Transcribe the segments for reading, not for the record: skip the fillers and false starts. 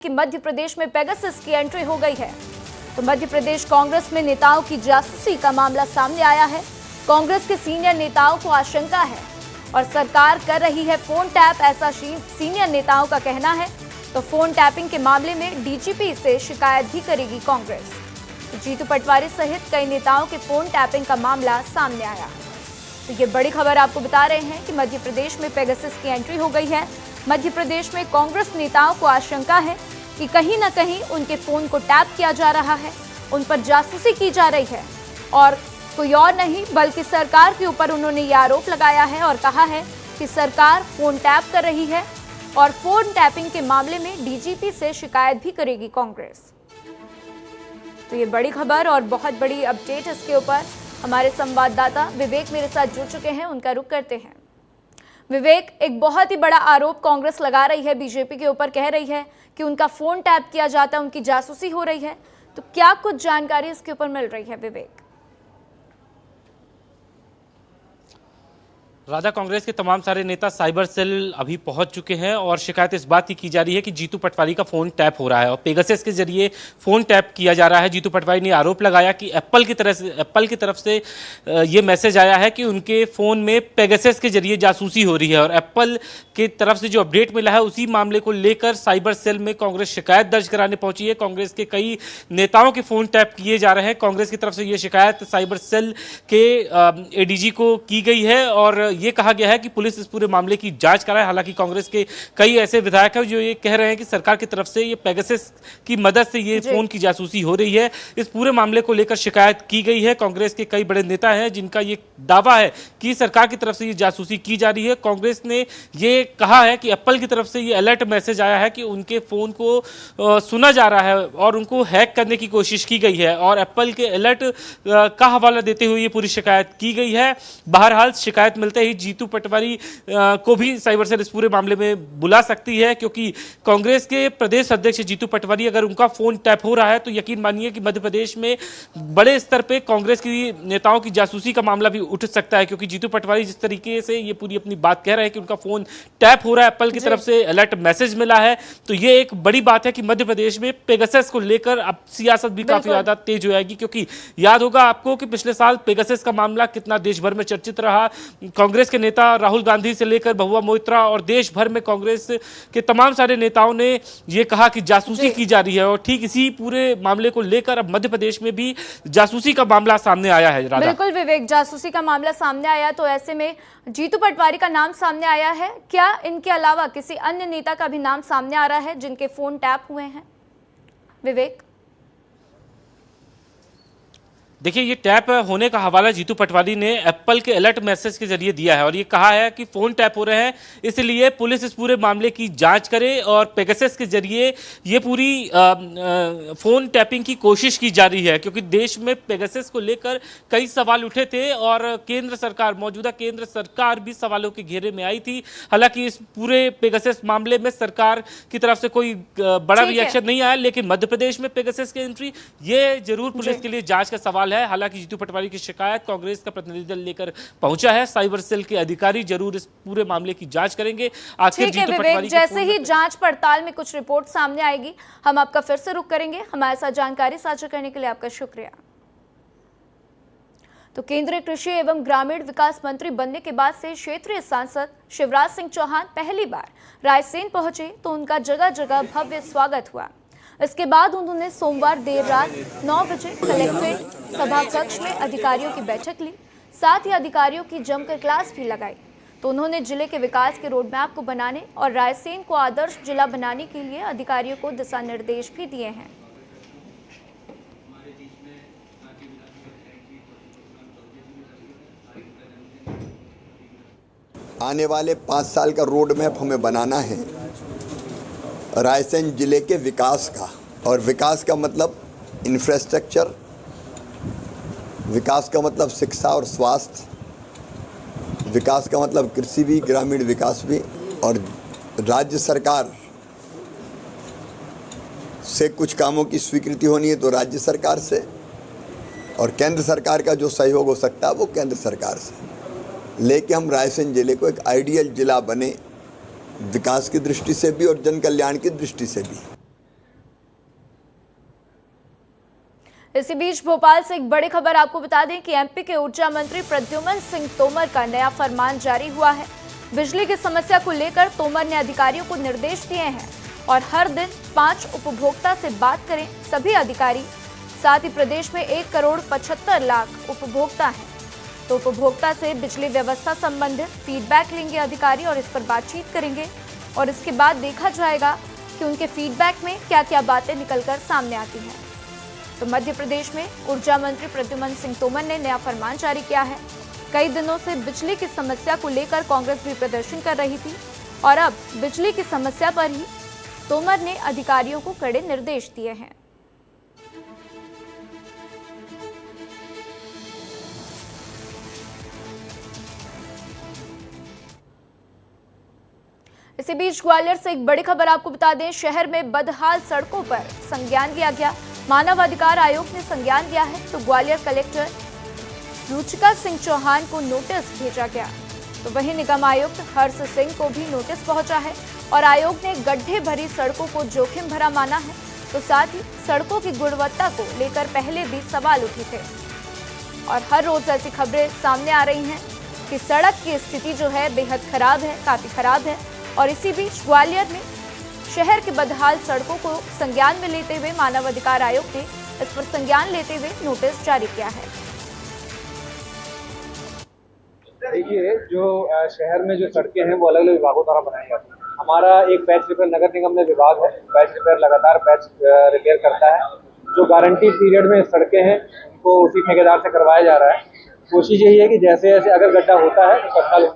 कि मध्य प्रदेश में पेगासस की एंट्री हो गई है। तो मध्य प्रदेश कांग्रेस में नेताओं की जासूसी का मामला सामने आया है। कांग्रेस के सीनियर नेताओं को आशंका है और सरकार कर रही है फोन टैप, ऐसा सीनियर नेताओं का कहना है। तो फोन टैपिंग के मामले में डीजीपी से शिकायत भी करेगी कांग्रेस। तो जीतू पटवारी सहित कई नेताओं के फोन टैपिंग का मामला सामने आया। तो ये बड़ी खबर आपको बता रहे हैं कि मध्य प्रदेश में पेगासस की एंट्री हो गई है। मध्य प्रदेश में कांग्रेस नेताओं को आशंका है कि कहीं न कहीं उनके फोन को टैप किया जा रहा है, उन पर जासूसी की जा रही है और कोई और नहीं बल्कि सरकार के ऊपर उन्होंने ये आरोप लगाया है और कहा है कि सरकार फोन टैप कर रही है और फोन टैपिंग के मामले में डीजीपी से शिकायत भी करेगी कांग्रेस। तो ये बड़ी खबर और बहुत बड़ी अपडेट इसके ऊपर हमारे संवाददाता विवेक मेरे साथ जुड़ चुके हैं, उनका रुख करते हैं। विवेक, एक बहुत ही बड़ा आरोप कांग्रेस लगा रही है बीजेपी के ऊपर, कह रही है कि उनका फोन टैप किया जाता है, उनकी जासूसी हो रही है। तो क्या कुछ जानकारी इसके ऊपर मिल रही है विवेक? राजा, कांग्रेस के तमाम सारे नेता साइबर सेल अभी पहुंच चुके हैं और शिकायत इस बात की जा रही है कि जीतू पटवारी का फोन टैप हो रहा है और पेगासस के जरिए फोन टैप किया जा रहा है। जीतू पटवारी ने आरोप लगाया कि एप्पल की तरफ से ये मैसेज आया है कि उनके फोन में पेगासस के जरिए जासूसी हो रही है और एप्पल की तरफ से जो अपडेट मिला है उसी मामले को लेकर साइबर सेल में कांग्रेस शिकायत दर्ज कराने पहुंची है। कांग्रेस के कई नेताओं के फोन टैप किए जा रहे हैं। कांग्रेस की तरफ से ये शिकायत साइबर सेल के एडीजी को की गई है और ये कहा गया है कि पुलिस इस पूरे मामले की जांच कराए। हालांकि कांग्रेस के कई ऐसे विधायक हैं जो ये कह रहे हैं कि सरकार की तरफ से ये पेगासस की मदद से ये फोन की जासूसी हो रही है। इस पूरे मामले को लेकर शिकायत की गई है। कांग्रेस के कई बड़े नेता हैं जिनका ये दावा है कि सरकार की तरफ से ये जासूसी की जा रही है। कांग्रेस ने ये कहा है कि एप्पल की तरफ से ये अलर्ट मैसेज आया है कि उनके फोन को सुना जा रहा है और उनको हैक करने की कोशिश की गई है और एप्पल के अलर्ट का हवाला देते हुए ये पूरी शिकायत की गई है। बहरहाल शिकायत मिलते ही जीतू पटवारी को भी साइबर सेल इस पूरे मामले में बुला सकती है, क्योंकि कांग्रेस के प्रदेश अध्यक्ष जीतू पटवारी अगर उनका फोन टैप हो रहा है तो यकीन मानिए कि मध्य प्रदेश में बड़े स्तर पे कांग्रेस की नेताओं की जासूसी का मामला भी उठ सकता है। क्योंकि जीतू पटवारी जिस तरीके से ये पूरी अपनी बात कह रहे हैं कि उनका फोन टैप हो रहा है, एप्पल की तरफ से अलर्ट मैसेज मिला है, तो ये एक बड़ी बात है कि मध्य प्रदेश में पेगासस को लेकर अब सियासत भी काफी ज्यादा तेज हो जाएगी। क्योंकि याद होगा आपको कि पिछले साल पेगासस का मामला कितना देश भर में चर्चित रहा। कांग्रेस के नेता राहुल गांधी से लेकर बहुआ मोइत्रा और देश भर में कांग्रेस के तमाम सारे नेताओं ने यह कहा कि जासूसी की जा रही है और ठीक इसी पूरे मामले को लेकर अब मध्य प्रदेश में भी जासूसी का मामला सामने आया है। राधा, बिल्कुल विवेक, जासूसी का मामला सामने आया तो ऐसे में जीतू पटवारी का नाम सामने आया है। क्या इनके अलावा किसी अन्य नेता का भी नाम सामने आ रहा है जिनके फोन टैप हुए हैं विवेक? देखिए, ये टैप होने का हवाला जीतू पटवारी ने एप्पल के अलर्ट मैसेज के जरिए दिया है और ये कहा है कि फोन टैप हो रहे हैं, इसलिए पुलिस इस पूरे मामले की जांच करे और पेगासस के जरिए ये पूरी फोन टैपिंग की कोशिश की जा रही है। क्योंकि देश में पेगासस को लेकर कई सवाल उठे थे और मौजूदा केंद्र सरकार भी सवालों के घेरे में आई थी। हालांकि इस पूरे पेगासस मामले में सरकार की तरफ से कोई बड़ा रिएक्शन नहीं आया, लेकिन मध्य प्रदेश में पेगासस की एंट्री ये जरूर पुलिस के लिए जांच का सवाल है। हालांकि जीतू पटवारी की शिकायत कांग्रेस का प्रतिनिधि दल लेकर पहुंचा है। साइबर सेल के अधिकारी जरूर इस पूरे मामले की जांच करेंगे। आखिर जीतू पटवारी जैसे ही जांच पड़ताल में कुछ रिपोर्ट सामने आएगी हम आपका फिर से रुख करेंगे। हमारे साथ जानकारी साझा करने के लिए आपका शुक्रिया। तो केंद्रीय कृषि एवं ग्रामीण विकास मंत्री बनने के बाद से क्षेत्रीय सांसद शिवराज सिंह चौहान पहली बार रायसेन पहुंचे तो उनका जगह जगह भव्य स्वागत हुआ। इसके बाद उन्होंने सोमवार देर रात 9 बजे कलेक्ट्रेट सभा कक्ष में अधिकारियों की बैठक ली, साथ ही अधिकारियों की जमकर क्लास भी लगाई। तो उन्होंने जिले के विकास के रोड मैप को बनाने और रायसेन को आदर्श जिला बनाने के लिए अधिकारियों को दिशा निर्देश भी दिए हैं। आने वाले 5 साल का रोड मैप हमें बनाना है रायसेन जिले के विकास का, और विकास का मतलब इंफ्रास्ट्रक्चर, विकास का मतलब शिक्षा और स्वास्थ्य, विकास का मतलब कृषि भी, ग्रामीण विकास भी। और राज्य सरकार से कुछ कामों की स्वीकृति होनी है तो राज्य सरकार से, और केंद्र सरकार का जो सहयोग हो सकता है वो केंद्र सरकार से। लेके हम रायसेन जिले को एक आइडियल जिला बने, विकास की दृष्टि से भी और जन कल्याण की दृष्टि से भी। इसी बीच भोपाल से एक बड़ी खबर आपको बता दें कि एमपी के ऊर्जा मंत्री प्रद्युम्न सिंह तोमर का नया फरमान जारी हुआ है। बिजली की समस्या को लेकर तोमर ने अधिकारियों को निर्देश दिए हैं और हर दिन 5 उपभोक्ता से बात करें सभी अधिकारी। साथ ही प्रदेश में 1,75,00,000 उपभोक्ता हैं, तो उपभोक्ता से बिजली व्यवस्था संबंधित फीडबैक लेंगे अधिकारी और इस पर बातचीत करेंगे और इसके बाद देखा जाएगा कि उनके फीडबैक में क्या क्या बातें निकलकर सामने आती हैं। तो मध्य प्रदेश में ऊर्जा मंत्री प्रद्युम्न सिंह तोमर ने नया फरमान जारी किया है। कई दिनों से बिजली की समस्या को लेकर कांग्रेस भी प्रदर्शन कर रही थी और अब बिजली की समस्या पर ही तोमर ने अधिकारियों को कड़े निर्देश दिए हैं। इसी बीच ग्वालियर से एक बड़ी खबर आपको बता दें, शहर में बदहाल सड़कों पर संज्ञान लिया गया। मानव अधिकार आयोग ने संज्ञान लिया है तो ग्वालियर कलेक्टर रुचिका सिंह चौहान को नोटिस भेजा गया। तो वहीं निगम आयुक्त हर्ष सिंह को भी नोटिस पहुंचा है और आयोग ने गड्ढे भरी सड़कों को जोखिम भरा माना है। तो साथ ही सड़कों की गुणवत्ता को लेकर पहले भी सवाल उठे थे और हर रोज ऐसी खबरें सामने आ रही हैं कि सड़क की स्थिति जो है बेहद खराब है, काफी खराब है। और इसी बीच ग्वालियर में शहर के बदहाल सड़कों को संज्ञान में लेते हुए मानव अधिकार आयोग ने इस पर संज्ञान लेते हुए नोटिस जारी किया है। देखिए, जो शहर में जो सड़कें हैं वो अलग अलग विभागों द्वारा बनाई जाती हैं। हमारा एक पैच रिपेयर नगर निगम में विभाग है, पैच रिपेयर लगातार पैच रिपेयर करता है। जो गारंटी पीरियड में सड़कें हैं उनको उसी ठेकेदार से करवाया जा रहा है। कोशिश यही है कि जैसे जैसे अगर गड्ढा होता है तो तत्काल।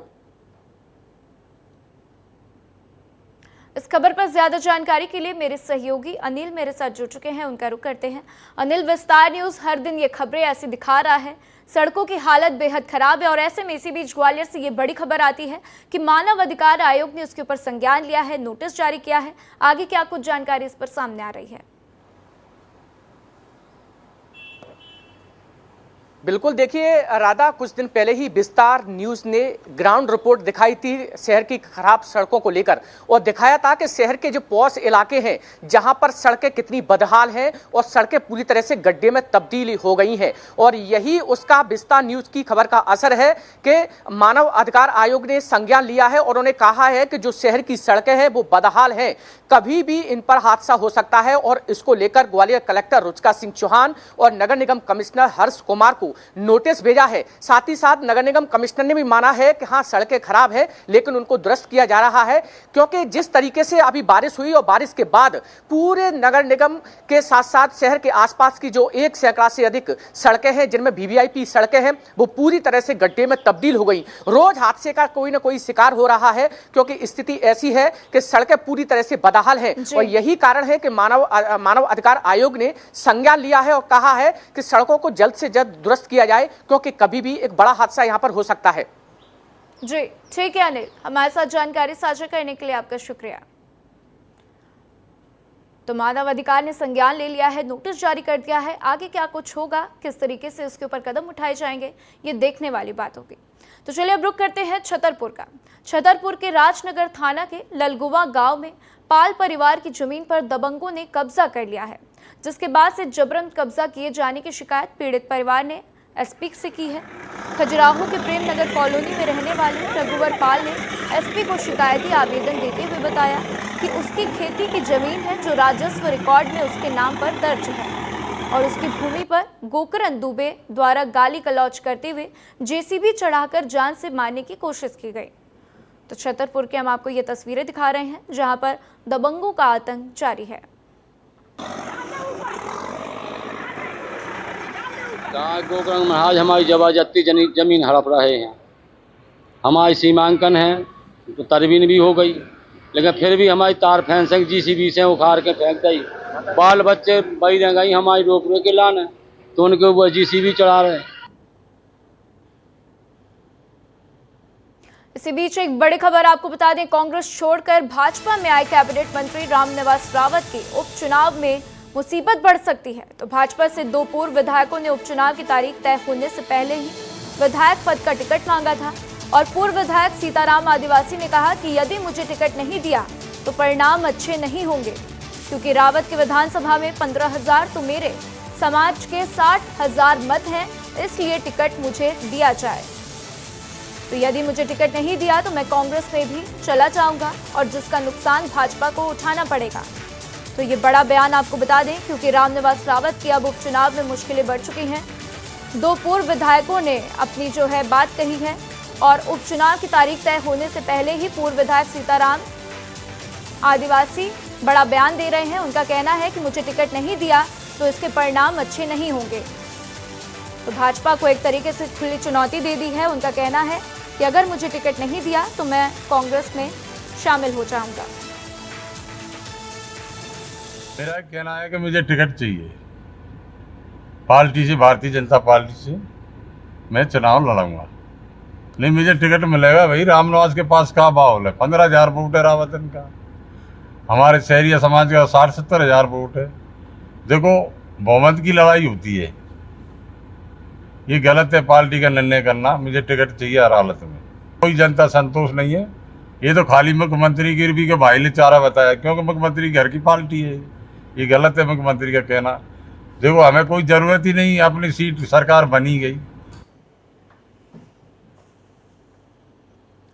इस खबर पर ज्यादा जानकारी के लिए मेरे सहयोगी अनिल मेरे साथ जुड़ चुके हैं, उनका रुख करते हैं। अनिल, विस्तार न्यूज हर दिन ये खबरें ऐसी दिखा रहा है, सड़कों की हालत बेहद खराब है और ऐसे में इसी बीच ग्वालियर से ये बड़ी खबर आती है कि मानव अधिकार आयोग ने उसके ऊपर संज्ञान लिया है, नोटिस जारी किया है। आगे क्या कुछ जानकारी इस पर सामने आ रही है? बिल्कुल, देखिए राधा, कुछ दिन पहले ही विस्तार न्यूज़ ने ग्राउंड रिपोर्ट दिखाई थी शहर की खराब सड़कों को लेकर और दिखाया था कि शहर के जो पॉश इलाके हैं जहां पर सड़कें कितनी बदहाल हैं और सड़कें पूरी तरह से गड्ढे में तब्दील हो गई हैं। और यही उसका विस्तार न्यूज़ की खबर का असर है कि मानव अधिकार आयोग ने संज्ञान लिया है और उन्होंने कहा है कि जो शहर की सड़कें हैं वो बदहाल हैं, कभी भी इन पर हादसा हो सकता है। और इसको लेकर ग्वालियर कलेक्टर रुचिका सिंह चौहान और नगर निगम कमिश्नर हर्ष कुमार को नोटिस भेजा है। साथ ही साथ नगर निगम कमिश्नर ने भी माना है कि हाँ, सड़कें खराब है लेकिन उनको दुरुस्त किया जा रहा है, क्योंकि जिस तरीके से अभी बारिश हुई और बारिश के बाद पूरे नगर निगम के साथ साथ शहर के आसपास की जो 1 सैकड़ा से अधिक सड़कें हैं जिनमें वीवीआईपी सड़कें हैं वो पूरी तरह से गड्ढे में तब्दील हो गई। रोज हादसे का कोई ना कोई शिकार हो रहा है क्योंकि स्थिति ऐसी है कि सड़कें पूरी तरह से बदहाल है और यही कारण है कि मानव अधिकार आयोग ने संज्ञान लिया है और कहा है कि सड़कों को जल्द से जल्द दुरुस्त किया जाए क्योंकि कभी भी एक बड़ा हादसा यहां पर हो सकता है। जी ठीक है अनिल, हमारे साथ जानकारी साझा करने के लिए आपका शुक्रिया। तो मानव अधिकार ने संज्ञान ले लिया है, नोटिस जारी कर दिया है। आगे क्या कुछ होगा, किस तरीके से उसके ऊपर कदम उठाए जाएंगे, ये देखने वाली बात होगी। तो चलिए अब रुक करते हैं छतरपुर का। छतरपुर के राजनगर थाना के ललगुवा गांव में पाल परिवार की जमीन पर दबंगों ने कब्जा कर लिया है, जिसके बाद से जबरन कब्जा किए जाने की शिकायत पीड़ित परिवार ने एसपी से की है। खजुराहो के प्रेम नगर कॉलोनी में रहने वाले रघुवर पाल ने एसपी को शिकायती आवेदन देते हुए बताया कि उसकी खेती की जमीन है जो राजस्व रिकॉर्ड में उसके नाम पर दर्ज है और उसकी भूमि पर गोकरण दुबे द्वारा गाली गलौज करते हुए जेसीबी चढ़ाकर जान से मारने की कोशिश की गई। तो छतरपुर के हम आपको ये तस्वीरें दिखा रहे हैं जहां पर दबंगों का आतंक जारी है। गोकरण महाराज हमारी जबरदस्ती जमीन हड़प रहे हैं। हमारी सीमांकन है तो तरवीन भी हो गई, लेकिन फिर भी हमारी तार फेंसिंग जीसीबी से उखाड़ के फेंक गई। बाल बच्चे बही रह गई हमारी रोकने के लाने, तो उनके ऊपर जीसीबी चढ़ा रहे। इसी बीच एक बड़ी खबर आपको बता दें, कांग्रेस छोड़कर भाजपा में आए कैबिनेट मंत्री रामनिवास रावत के उपचुनाव में मुसीबत बढ़ सकती है। तो भाजपा से 2 पूर्व विधायकों ने उपचुनाव की तारीख तय होने से पहले ही विधायक पद का टिकट मांगा था और पूर्व विधायक सीताराम आदिवासी ने कहा कि यदि मुझे टिकट नहीं दिया तो परिणाम अच्छे नहीं होंगे, क्योंकि रावत के विधानसभा में 15,000 तो मेरे समाज के 60,000 मत हैं, इसलिए टिकट मुझे दिया जाए। तो यदि मुझे टिकट नहीं दिया तो मैं कांग्रेस में भी चला जाऊंगा और जिसका नुकसान भाजपा को उठाना पड़ेगा। तो ये बड़ा बयान आपको बता दें, क्योंकि रामनिवास रावत की अब उपचुनाव में मुश्किलें बढ़ चुकी हैं। 2 पूर्व विधायकों ने अपनी जो है बात कही है और उपचुनाव की तारीख तय होने से पहले ही पूर्व विधायक सीताराम आदिवासी बड़ा बयान दे रहे हैं। उनका कहना है कि मुझे टिकट नहीं दिया तो इसके परिणाम अच्छे नहीं होंगे। तो भाजपा को एक तरीके से खुली चुनौती दे दी है। उनका कहना है कि अगर मुझे टिकट नहीं दिया तो मैं कांग्रेस में शामिल हो जाऊंगा। मेरा कहना है कि मुझे टिकट चाहिए पार्टी से, भारतीय जनता पार्टी से मैं चुनाव लड़ूंगा। नहीं मुझे टिकट मिलेगा भाई। रामनिवास के पास का बाहुल है, 15,000 वोट है रावतन का। हमारे शहरी समाज का 60-70 हज़ार वोट है। देखो बहुमत की लड़ाई होती है, ये गलत है पार्टी का निर्णय करना। मुझे टिकट चाहिए हर हालत में। कोई जनता संतोष नहीं है। ये तो खाली मुख्यमंत्री की भी के भाई ने चारा बताया, क्योंकि मुख्यमंत्री घर की पार्टी है। ये गलत है मुख्यमंत्री का कहना। देखो हमें कोई ज़रूरत ही नहीं, अपनी सीट सरकार बनी गई।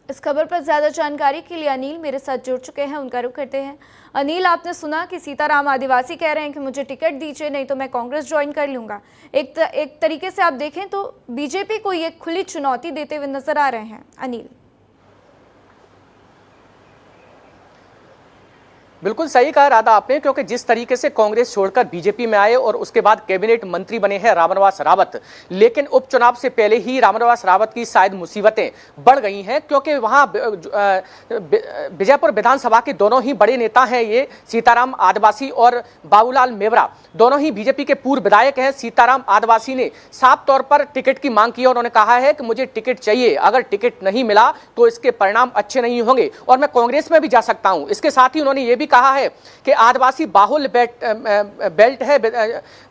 इस खबर पर ज्यादा जानकारी के लिए अनिल मेरे साथ जुड़ चुके हैं, उनका रुख करते हैं। अनिल, आपने सुना कि सीताराम आदिवासी कह रहे हैं कि मुझे टिकट दीजिए, नहीं तो मैं कांग्रेस ज्वाइन कर लूंगा। एक तरीके से आप देखें तो बीजेपी को ये खुली चुनौती देते हुए नजर आ रहे हैं। अनिल, बिल्कुल सही कहा राधा आपने, क्योंकि जिस तरीके से कांग्रेस छोड़कर बीजेपी में आए और उसके बाद कैबिनेट मंत्री बने हैं रामनिवास रावत, लेकिन उपचुनाव से पहले ही रामनिवास रावत की शायद मुसीबतें बढ़ गई हैं, क्योंकि वहां विजयपुर विधानसभा के दोनों ही बड़े नेता हैं, ये सीताराम आदिवासी और बाबूलाल मेवरा, दोनों ही बीजेपी के पूर्व विधायक हैं। सीताराम आदिवासी ने साफ तौर पर टिकट की मांग की और उन्होंने कहा है कि मुझे टिकट चाहिए, अगर टिकट नहीं मिला तो इसके परिणाम अच्छे नहीं होंगे और मैं कांग्रेस में भी जा सकता हूं। इसके साथ ही उन्होंने ये भी कहा है कि आदिवासी बाहुल बेल्ट है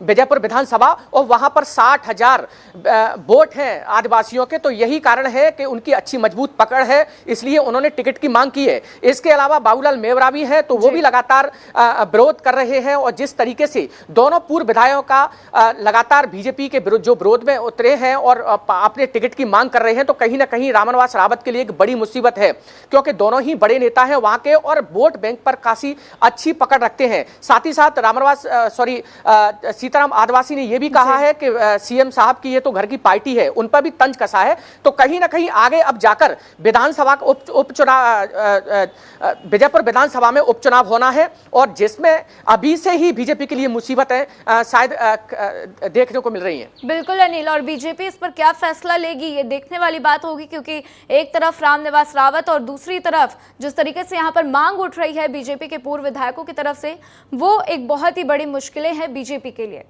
विजयपुर विधानसभा और वहां पर 60,000 वोट हैं आदिवासियों के, तो यही कारण है कि उनकी अच्छी मजबूत पकड़ है, इसलिए उन्होंने टिकट की मांग की है। इसके अलावा बाबूलाल मेवरा भी है, तो वो भी लगातार विरोध कर रहे हैं और जिस तरीके से दोनों पूर्व विधायकों का लगातार बीजेपी के जो विरोध में उतरे हैं और अपने टिकट की मांग कर रहे हैं, तो कहीं ना कहीं रामनिवास रावत के लिए एक बड़ी मुसीबत है, क्योंकि दोनों ही बड़े नेता हैं वहां के और वोट बैंक पर काफी अच्छी पकड़ रखते हैं। साथ ही साथ सीताराम आदिवासी ने यह भी कहा है कि सीएम साहब की ये तो घर की पार्टी है, उन पर भी तंज कसा है। तो कहीं ना कहीं आगे अब जाकर विधानसभा विजयपुर विधानसभा में उपचुनाव होना है और जिसमें अभी से ही बीजेपी के लिए मुसीबतें शायद देखने को मिल रही हैं। बिल्कुल अनिल, और बीजेपी इस पर क्या फैसला लेगी ये देखने वाली बात होगी, क्योंकि एक तरफ रामनिवास रावत और दूसरी तरफ जिस तरीके से यहाँ पर मांग उठ रही है बीजेपी के पूर्व विधायकों की तरफ से, वो एक बहुत ही बड़ी मुश्किलें हैं बीजेपी के लिए।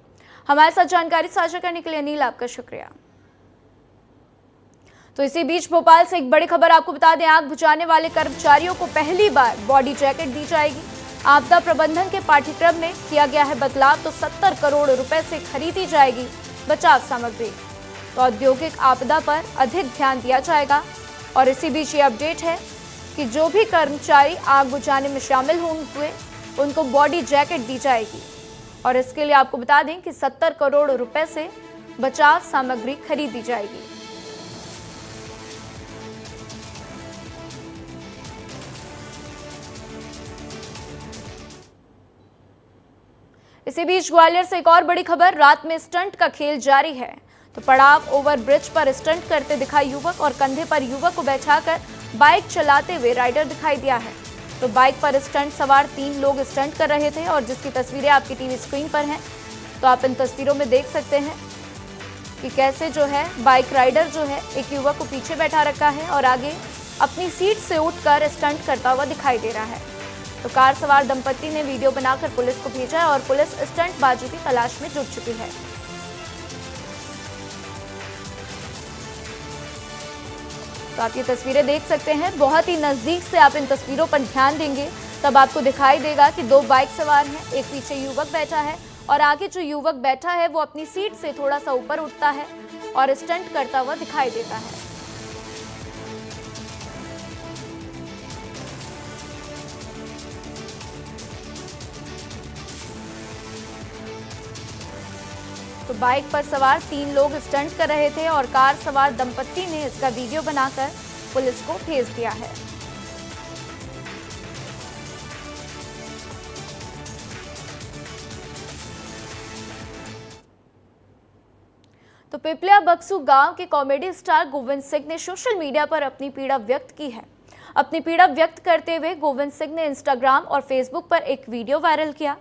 हमारे साथ जानकारी साझा करने के लिए अनिल आपका शुक्रिया। तो इसी बीच भोपाल से एक बड़ी खबर आपको बता दें, आग बुझाने वाले कर्मचारियों को पहली बार बॉडी जैकेट दी जाएगी। आपदा प्रबंधन के पाठ्यक्रम में किया गया है बदलाव, तो 70 करोड़ रुपए से खरीदी जाएगी बचाव सामग्री। तो औद्योगिक आपदा पर अधिक ध्यान दिया जाएगा। और इसी बीच ये अपडेट है कि जो भी कर्मचारी आग बुझाने में शामिल होंगे उनको बॉडी जैकेट दी जाएगी। और इसके लिए आपको बता दें कि 70 करोड़ रुपए से बचाव सामग्री खरीदी जाएगी। इसी बीच ग्वालियर से एक और बड़ी खबर, रात में स्टंट का खेल जारी है। तो पड़ाव ओवर ब्रिज पर स्टंट करते दिखा युवक और कंधे पर युवक को बैठाकर बाइक चलाते हुए राइडर दिखाई दिया है। तो बाइक पर स्टंट सवार 3 लोग स्टंट कर रहे थे और जिसकी तस्वीरें आपकी टीवी स्क्रीन पर हैं। तो आप इन तस्वीरों में देख सकते हैं कि कैसे जो है बाइक राइडर जो है एक युवक को पीछे बैठा रखा है और आगे अपनी सीट से उठकर स्टंट करता हुआ दिखाई दे रहा है। तो कार सवार दंपति ने वीडियो बनाकर पुलिस को भेजा है और पुलिस स्टंटबाजों की तलाश में जुट चुकी है। तो आप ये तस्वीरें देख सकते हैं, बहुत ही नजदीक से आप इन तस्वीरों पर ध्यान देंगे तब आपको दिखाई देगा कि 2 बाइक सवार हैं, एक पीछे युवक बैठा है और आगे जो युवक बैठा है वो अपनी सीट से थोड़ा सा ऊपर उठता है और स्टंट करता हुआ दिखाई देता है। तो बाइक पर सवार 3 लोग स्टंट कर रहे थे और कार सवार दंपत्ति ने इसका वीडियो बनाकर पुलिस को भेज दिया है। तो पिपलिया बक्सू गांव के कॉमेडी स्टार गोविंद सिंह ने सोशल मीडिया पर अपनी पीड़ा व्यक्त की है। अपनी पीड़ा व्यक्त करते हुए गोविंद सिंह ने इंस्टाग्राम और फेसबुक पर एक वीडियो वायरल किया।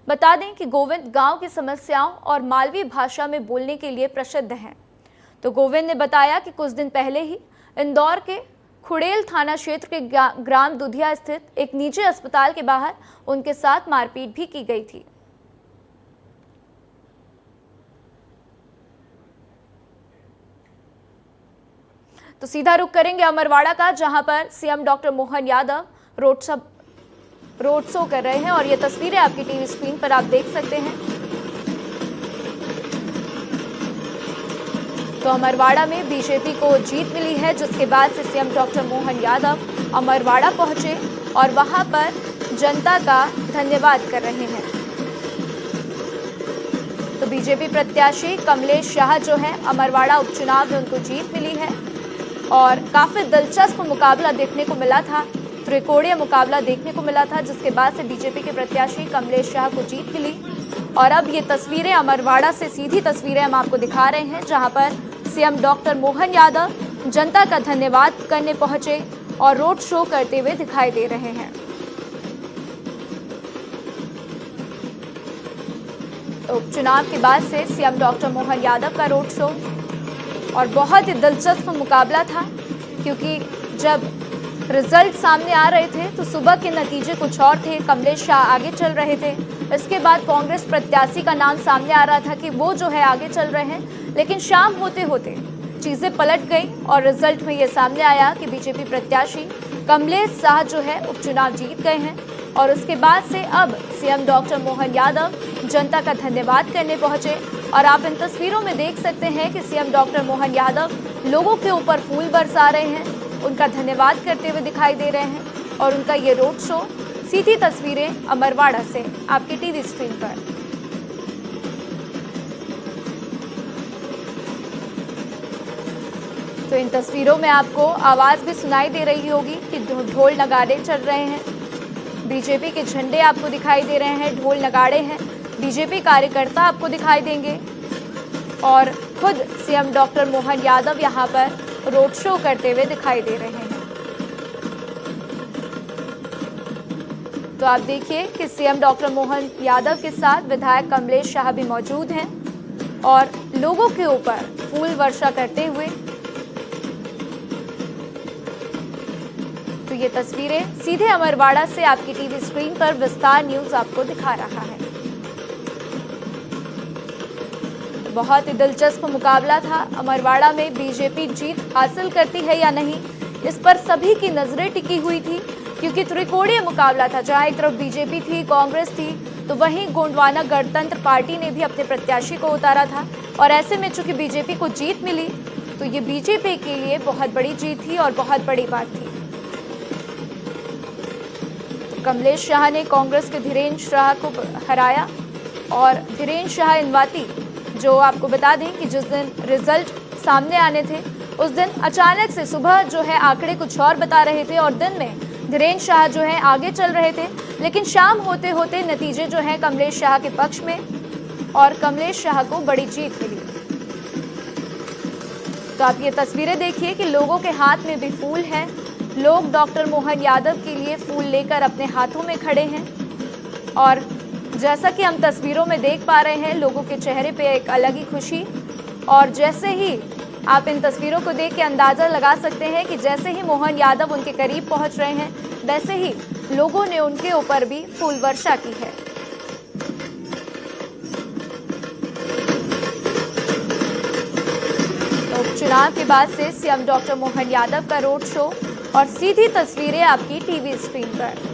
बता दें कि गोविंद गांव की समस्याओं और मालवी भाषा में बोलने के लिए प्रसिद्ध हैं। तो गोविंद ने बताया कि कुछ दिन पहले ही इंदौर के खुड़ेल थाना क्षेत्र के ग्राम दुधिया स्थित एक निजी अस्पताल के बाहर उनके साथ मारपीट भी की गई थी। तो सीधा रुख करेंगे अमरवाड़ा का, जहां पर CM doctor Mohan Yadav road show कर रहे हैं और ये तस्वीरें आपकी टीवी स्क्रीन पर आप देख सकते हैं। तो अमरवाड़ा में बीजेपी को जीत मिली है, जिसके बाद से सीएम डॉक्टर मोहन यादव अमरवाड़ा पहुंचे और वहां पर जनता का धन्यवाद कर रहे हैं। तो बीजेपी प्रत्याशी कमलेश शाह जो है अमरवाड़ा उपचुनाव में उनको जीत मिली है और काफी दिलचस्प मुकाबला देखने को मिला था, त्रिकोणीय मुकाबला देखने को मिला था, जिसके बाद से बीजेपी के प्रत्याशी कमलेश शाह को जीत मिली। और अब ये तस्वीरें अमरवाड़ा से सीधी तस्वीरें हम आपको दिखा रहे हैं, जहां पर सीएम डॉक्टर मोहन यादव जनता का धन्यवाद करने पहुंचे और रोड शो करते हुए दिखाई दे रहे हैं। तो उपचुनाव के बाद से सीएम डॉक्टर मोहन यादव का रोड शो और बहुत ही दिलचस्प मुकाबला था, क्योंकि जब रिजल्ट सामने आ रहे थे तो सुबह के नतीजे कुछ और थे, कमलेश शाह आगे चल रहे थे। इसके बाद कांग्रेस प्रत्याशी का नाम सामने आ रहा था कि वो जो है आगे चल रहे हैं, लेकिन शाम होते होते चीज़ें पलट गई और रिजल्ट में ये सामने आया कि बीजेपी प्रत्याशी कमलेश शाह जो है उपचुनाव जीत गए हैं। और उसके बाद से अब सीएम डॉक्टर मोहन यादव जनता का धन्यवाद करने पहुंचे और आप इन तस्वीरों में देख सकते हैं कि सीएम डॉक्टर मोहन यादव लोगों के ऊपर फूल बरसा रहे हैं, उनका धन्यवाद करते हुए दिखाई दे रहे हैं। और उनका ये रोड शो, सीधी तस्वीरें अमरवाड़ा से आपकी टीवी स्क्रीन पर। तो इन तस्वीरों में आपको आवाज़ भी सुनाई दे रही होगी कि ढोल नगाड़े चल रहे हैं, बीजेपी के झंडे आपको दिखाई दे रहे हैं, ढोल नगाड़े हैं, बीजेपी कार्यकर्ता आपको दिखाई देंगे और खुद सीएम डॉक्टर मोहन यादव यहां पर रोड शो करते हुए दिखाई दे रहे हैं। तो आप देखिए कि सीएम डॉक्टर मोहन यादव के साथ विधायक कमलेश शाह भी मौजूद हैं और लोगों के ऊपर फूल वर्षा करते हुए। तो ये तस्वीरें सीधे अमरवाड़ा से आपकी टीवी स्क्रीन पर विस्तार न्यूज आपको दिखा रहा है। बहुत ही दिलचस्प मुकाबला था। अमरवाड़ा में बीजेपी जीत हासिल करती है या नहीं, इस पर सभी की नजरें टिकी हुई थी, क्योंकि त्रिकोणीय मुकाबला था, जहां एक तरफ बीजेपी थी, कांग्रेस थी, तो वहीं गोंडवाना गणतंत्र पार्टी ने भी अपने प्रत्याशी को उतारा था। और ऐसे में चूंकि बीजेपी को जीत मिली, तो ये बीजेपी के लिए बहुत बड़ी जीत थी और बहुत बड़ी बात थी। तो कमलेश शाह ने कांग्रेस के धीरेन्द्र शाह को हराया और धीरेन्द्र शाह इनवाती, जो आपको बता दें कि जिस दिन रिजल्ट सामने आने थे उस दिन अचानक से सुबह जो है आंकड़े कुछ और बता रहे थे और दिन में धीरेन्द्र शाह जो है आगे चल रहे थे, लेकिन शाम होते होते नतीजे जो है कमलेश शाह के पक्ष में और कमलेश शाह को बड़ी जीत मिली। तो आप ये तस्वीरें देखिए कि लोगों के हाथ में भी फूल है, लोग डॉक्टर मोहन यादव के लिए फूल लेकर अपने हाथों में खड़े हैं और जैसा कि हम तस्वीरों में देख पा रहे हैं, लोगों के चेहरे पे एक अलग ही खुशी। और जैसे ही आप इन तस्वीरों को देख के अंदाज़ा लगा सकते हैं कि जैसे ही मोहन यादव उनके करीब पहुंच रहे हैं, वैसे ही लोगों ने उनके ऊपर भी फूल वर्षा की है। तो चुनाव के बाद से सीएम डॉक्टर मोहन यादव का रोड शो और सीधी तस्वीरें आपकी टीवी स्क्रीन पर।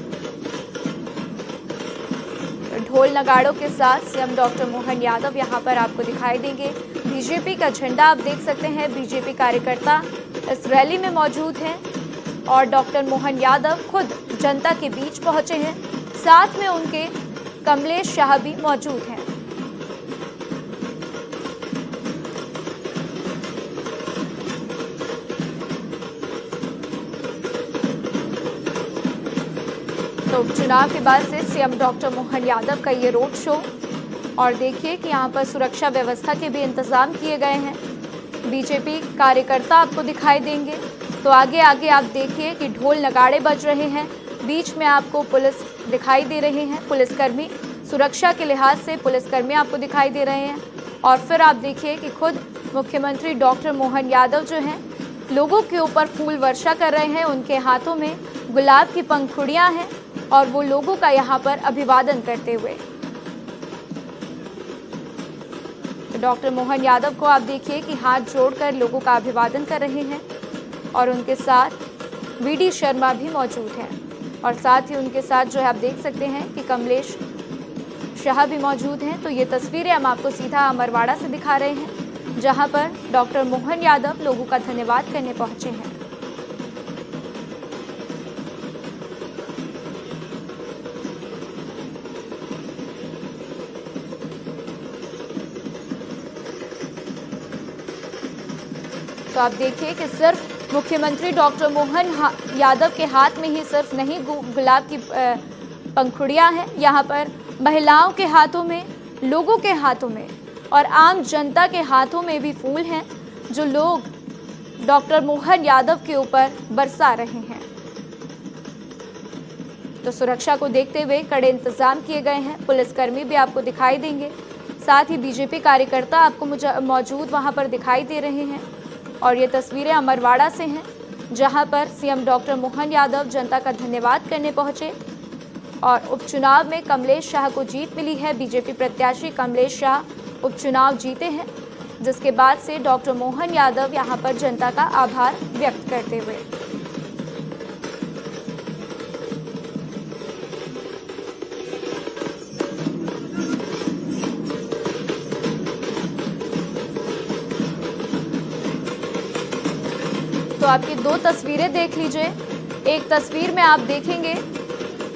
ढोल नगाड़ों के साथ सीएम डॉक्टर मोहन यादव यहां पर आपको दिखाई देंगे। बीजेपी का झंडा आप देख सकते हैं, बीजेपी कार्यकर्ता इस रैली में मौजूद हैं और डॉक्टर मोहन यादव खुद जनता के बीच पहुंचे हैं, साथ में उनके कमलेश शाह भी मौजूद हैं। तो उपचुनाव के बाद से सीएम डॉक्टर मोहन यादव का ये रोड शो, और देखिए कि यहाँ पर सुरक्षा व्यवस्था के भी इंतजाम किए गए हैं। बीजेपी कार्यकर्ता आपको दिखाई देंगे, तो आगे आगे आप देखिए कि ढोल नगाड़े बज रहे हैं, बीच में आपको पुलिस दिखाई दे रहे हैं, पुलिसकर्मी, सुरक्षा के लिहाज से पुलिसकर्मी आपको दिखाई दे रहे हैं। और फिर आप देखिए कि खुद मुख्यमंत्री डॉक्टर मोहन यादव जो हैं लोगों के ऊपर फूल वर्षा कर रहे हैं, उनके हाथों में गुलाब की पंखुड़ियां हैं और वो लोगों का यहाँ पर अभिवादन करते हुए। तो डॉक्टर मोहन यादव को आप देखिए कि हाथ जोड़कर लोगों का अभिवादन कर रहे हैं, और उनके साथ वीडी शर्मा भी मौजूद हैं, और साथ ही उनके साथ जो है आप देख सकते हैं कि कमलेश शाह भी मौजूद हैं। तो ये तस्वीरें हम आपको सीधा अमरवाड़ा से दिखा रहे हैं, जहां पर डॉक्टर मोहन यादव लोगों का धन्यवाद करने पहुंचे हैं। तो आप देखिए कि सिर्फ मुख्यमंत्री डॉक्टर मोहन यादव के हाथ में ही सिर्फ नहीं गुलाब की पंखुड़ियां हैं, यहाँ पर महिलाओं के हाथों में, लोगों के हाथों में और आम जनता के हाथों में भी फूल हैं, जो लोग डॉक्टर मोहन यादव के ऊपर बरसा रहे हैं। तो सुरक्षा को देखते हुए कड़े इंतजाम किए गए हैं, पुलिसकर्मी भी आपको दिखाई देंगे, साथ ही बीजेपी कार्यकर्ता आपको मौजूद वहां पर दिखाई दे रहे हैं। और ये तस्वीरें अमरवाड़ा से हैं, जहां पर सीएम डॉक्टर मोहन यादव जनता का धन्यवाद करने पहुंचे, और उपचुनाव में कमलेश शाह को जीत मिली है। बीजेपी प्रत्याशी कमलेश शाह उपचुनाव जीते हैं, जिसके बाद से डॉक्टर मोहन यादव यहां पर जनता का आभार व्यक्त करते हुए। तो आपकी दो तस्वीरें देख लीजिए। एक तस्वीर में आप देखेंगे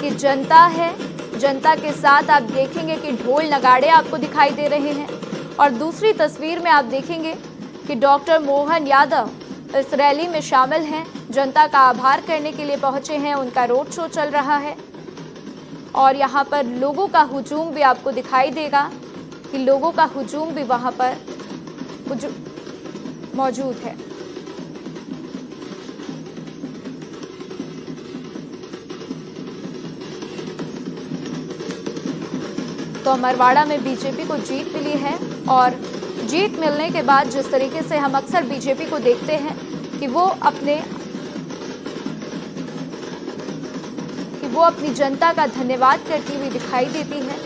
कि जनता है, जनता के साथ आप देखेंगे कि ढोल नगाड़े आपको दिखाई दे रहे हैं, और दूसरी तस्वीर में आप देखेंगे कि डॉक्टर मोहन यादव इस रैली में शामिल हैं, जनता का आभार करने के लिए पहुंचे हैं, उनका रोड शो चल रहा है। और यहाँ पर लोगों का हुजूम भी आपको दिखाई देगा कि लोगों का हुजूम भी वहाँ पर मौजूद है। तो अमरवाड़ा में बीजेपी को जीत मिली है, और जीत मिलने के बाद जिस तरीके से हम अक्सर बीजेपी को देखते हैं कि वो अपनी जनता का धन्यवाद करती हुई दिखाई देती है,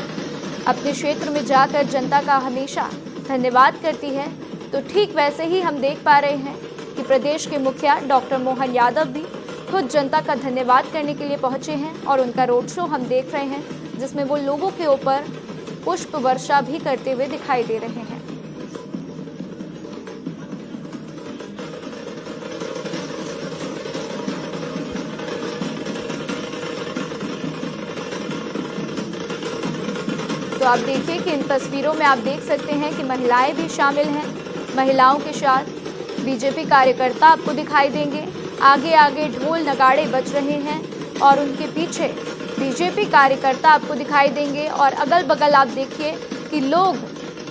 अपने क्षेत्र में जाकर जनता का हमेशा धन्यवाद करती है। तो ठीक वैसे ही हम देख पा रहे हैं कि प्रदेश के मुखिया डॉक्टर मोहन यादव भी खुद जनता का धन्यवाद करने के लिए पहुंचे हैं, और उनका रोड शो हम देख रहे हैं, जिसमें वो लोगों के ऊपर पुष्प वर्षा भी करते हुए दिखाई दे रहे हैं। तो आप देखिए कि इन तस्वीरों में आप देख सकते हैं कि महिलाएं भी शामिल हैं, महिलाओं के साथ बीजेपी कार्यकर्ता आपको दिखाई देंगे, आगे आगे ढोल नगाड़े बज रहे हैं, और उनके पीछे बीजेपी कार्यकर्ता आपको दिखाई देंगे, और अगल बगल आप देखिए कि लोग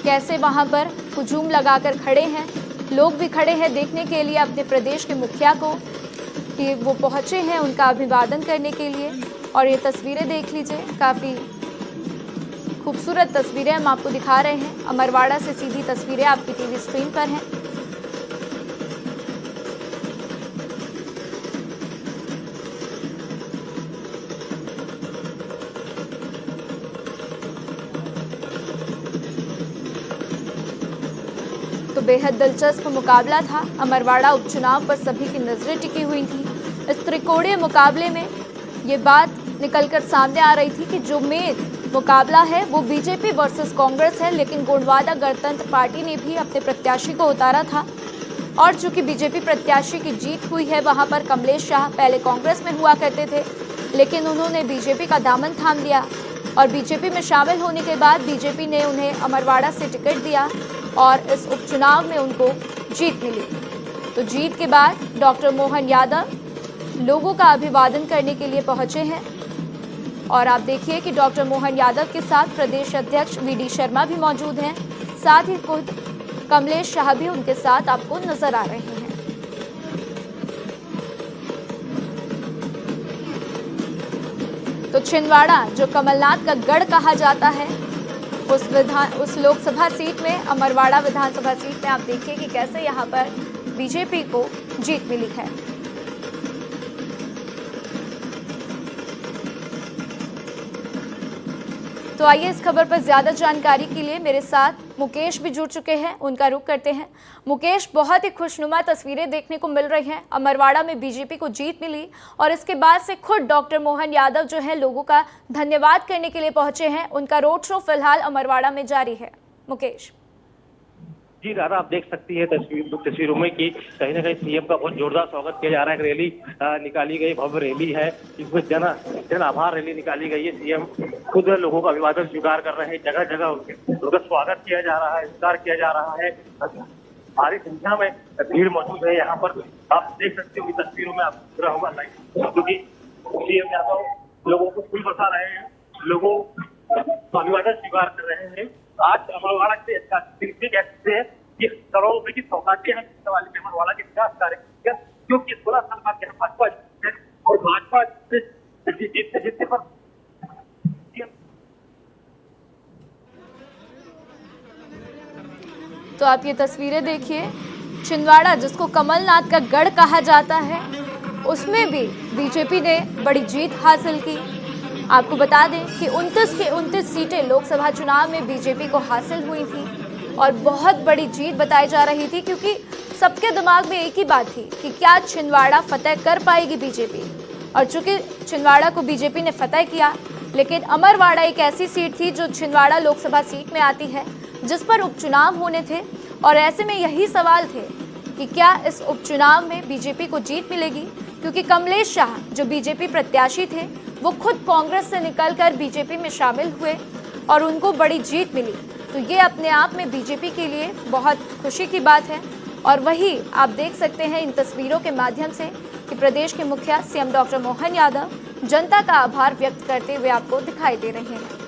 कैसे वहां पर हुजूम लगाकर खड़े हैं। लोग भी खड़े हैं देखने के लिए अपने प्रदेश के मुखिया को कि वो पहुंचे हैं उनका अभिवादन करने के लिए। और ये तस्वीरें देख लीजिए, काफ़ी खूबसूरत तस्वीरें हम आपको दिखा रहे हैं। अमरवाड़ा से सीधी तस्वीरें आपकी टीवी स्क्रीन पर हैं। तो बेहद दिलचस्प मुकाबला था। अमरवाड़ा उपचुनाव पर सभी की नजरें टिकी हुई थी। इस त्रिकोणीय मुकाबले में ये बात निकलकर सामने आ रही थी कि जो मेन मुकाबला है वो बीजेपी वर्सेस कांग्रेस है, लेकिन गोंडवाना गणतंत्र पार्टी ने भी अपने प्रत्याशी को उतारा था। और चूंकि बीजेपी प्रत्याशी की जीत हुई है, वहां पर कमलेश शाह पहले कांग्रेस में हुआ करते थे, लेकिन उन्होंने बीजेपी का दामन थाम लिया, और बीजेपी में शामिल होने के बाद बीजेपी ने उन्हें अमरवाड़ा से टिकट दिया, और इस उपचुनाव में उनको जीत मिली। तो जीत के बाद डॉक्टर मोहन यादव लोगों का अभिवादन करने के लिए पहुंचे हैं, और आप देखिए कि डॉक्टर मोहन यादव के साथ प्रदेश अध्यक्ष वीडी शर्मा भी मौजूद हैं, साथ ही खुद कमलेश शाह भी उनके साथ आपको नजर आ रहे हैं। तो छिंदवाड़ा जो कमलनाथ का गढ़ कहा जाता है, उस लोकसभा सीट में, अमरवाड़ा विधानसभा सीट में आप देखिए कि कैसे यहां पर बीजेपी को जीत मिली है। तो आइए इस खबर पर ज्यादा जानकारी के लिए मेरे साथ मुकेश भी जुड़ चुके हैं, उनका रुख करते हैं। मुकेश, बहुत ही खुशनुमा तस्वीरें देखने को मिल रही हैं। अमरवाड़ा में बीजेपी को जीत मिली और इसके बाद से खुद डॉक्टर मोहन यादव जो है लोगों का धन्यवाद करने के लिए पहुंचे हैं। उनका रोड शो फिलहाल अमरवाड़ा में जारी है। मुकेश जी राधा, आप देख सकती है तस्वीरों में कि कहीं ना कहीं सीएम का बहुत जोरदार स्वागत किया जा रहा है। एक रैली निकाली गई, भव्य रैली है, इसमें जन आभार रैली निकाली गई है। सीएम खुद लोगों का अभिवादन स्वीकार कर रहे हैं, जगह जगह उनका स्वागत किया जा रहा है, स्वीकार किया जा रहा है। भारी संख्या में भीड़ मौजूद है यहाँ पर, आप देख सकते हो तस्वीरों में आप पूरा होगा लाइव, क्योंकि सीएम यादव लोगों को फूल बरसा रहे हैं, लोगों का अभिवादन स्वीकार कर रहे हैं। आज अमरवाड़ा से कहते हैं कि करोड़ों रुपए की सौगातें हैं वाले में अमरवाड़ा के विकास कार्य, क्योंकि 16 साल बाद यहाँ भाजपा है और भाजपा जीतने पर तो आप ये तस्वीरें देखिए, छिंदवाड़ा जिसको कमलनाथ का गढ़ कहा जाता है, उसमें भी बीजेपी ने बड़ी जीत हासिल की। आपको बता दें कि 29 के 29 सीटें लोकसभा चुनाव में बीजेपी को हासिल हुई थी और बहुत बड़ी जीत बताई जा रही थी, क्योंकि सबके दिमाग में एक ही बात थी कि क्या छिंदवाड़ा फतेह कर पाएगी बीजेपी। और चूंकि छिंदवाड़ा को बीजेपी ने फतेह किया, लेकिन अमरवाड़ा एक ऐसी सीट थी जो छिंदवाड़ा लोकसभा सीट में आती है, जिस पर उपचुनाव होने थे। और ऐसे में यही सवाल थे कि क्या इस उपचुनाव में बीजेपी को जीत मिलेगी, क्योंकि कमलेश शाह जो बीजेपी प्रत्याशी थे वो खुद कांग्रेस से निकलकर बीजेपी में शामिल हुए और उनको बड़ी जीत मिली। तो ये अपने आप में बीजेपी के लिए बहुत खुशी की बात है। और वही आप देख सकते हैं इन तस्वीरों के माध्यम से कि प्रदेश के मुखिया सीएम डॉक्टर मोहन यादव जनता का आभार व्यक्त करते हुए आपको दिखाई दे रहे हैं।